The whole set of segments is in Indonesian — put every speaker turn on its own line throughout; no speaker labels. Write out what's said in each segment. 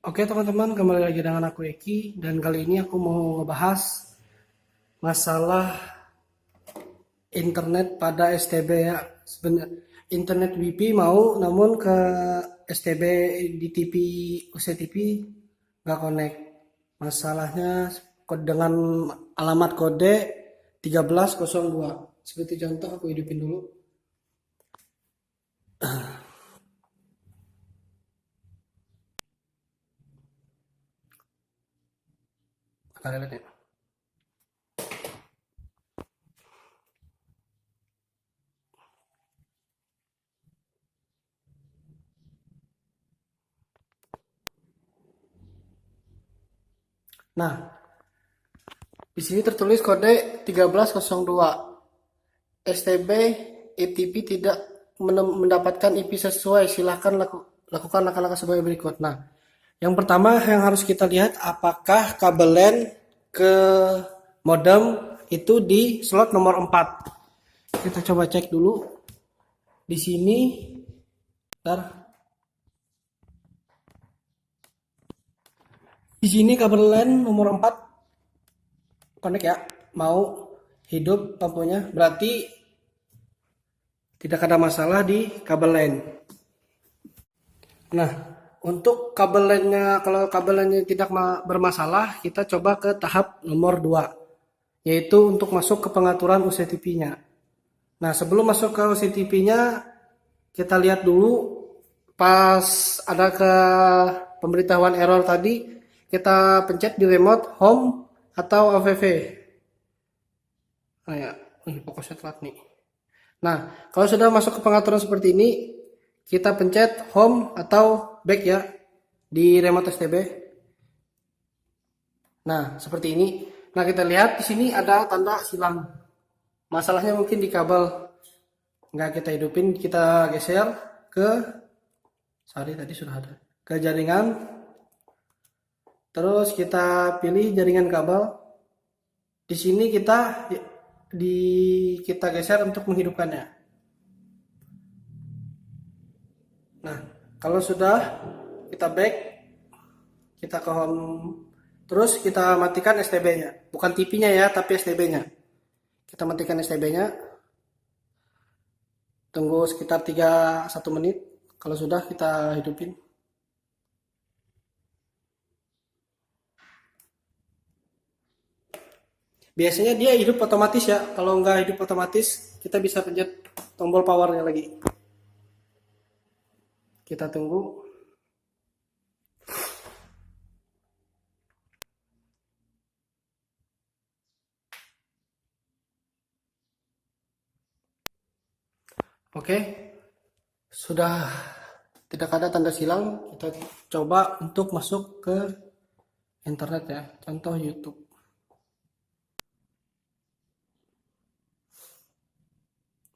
Oke teman-teman, kembali lagi dengan aku Eki dan kali ini aku mau ngebahas masalah internet pada STB ya. Sebenarnya internet WiFi mau, namun ke STB di TV UCTV nggak connect. Masalahnya dengan alamat kode 1302. Seperti contoh aku hidupin dulu. Kalian lihat ya. Nah, di sini tertulis kode 1302. STB ETP tidak mendapatkan IP sesuai. Silahkan lakukan langkah-langkah sebagai berikut. Nah, yang pertama yang harus kita lihat apakah kabel LAN ke modem itu di slot nomor 4. Kita coba cek dulu. Di sini Di sini kabel LAN nomor 4 connect ya. Mau hidup lampunya. Berarti tidak ada masalah di kabel LAN. Nah, untuk kabel LAN-nya, kalau kabel LAN-nya tidak bermasalah, kita coba ke tahap nomor 2, yaitu untuk masuk ke pengaturan UCTV-nya. Nah, sebelum masuk ke UCTV-nya, kita lihat dulu pas ada ke pemberitahuan error tadi, kita pencet di remote home atau AVV. Nah ya, ini fokusnya telat nih. Nah, kalau sudah masuk ke pengaturan seperti ini, kita pencet home atau back ya di remote STB. Nah, seperti ini. Nah, kita lihat di sini ada tanda silang. Masalahnya mungkin di kabel. Nggak kita hidupin, kita geser ke tadi sudah ada. Ke jaringan. Terus kita pilih jaringan kabel. Di sini kita geser untuk menghidupkannya. Nah, kalau sudah kita back, kita ke home, terus kita matikan STB-nya. Bukan TV-nya ya, tapi STB-nya. Kita matikan STB-nya. Tunggu sekitar 1 menit. Kalau sudah kita hidupin. Biasanya dia hidup otomatis ya. Kalau nggak hidup otomatis, kita bisa pencet tombol powernya lagi. Kita tunggu. Oke, sudah tidak ada tanda silang. Kita coba untuk masuk ke internet ya. Contoh YouTube.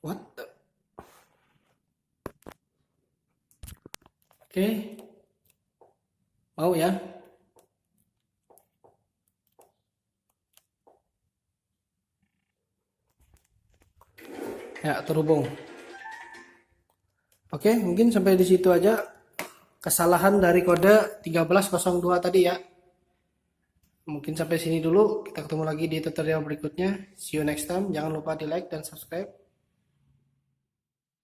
What the? Oke, mau ya. Ya, terhubung. Oke, mungkin sampai di situ aja kesalahan dari kode 1302 tadi ya. Mungkin sampai sini dulu. Kita ketemu lagi di tutorial berikutnya. See you next time. Jangan lupa di like dan subscribe.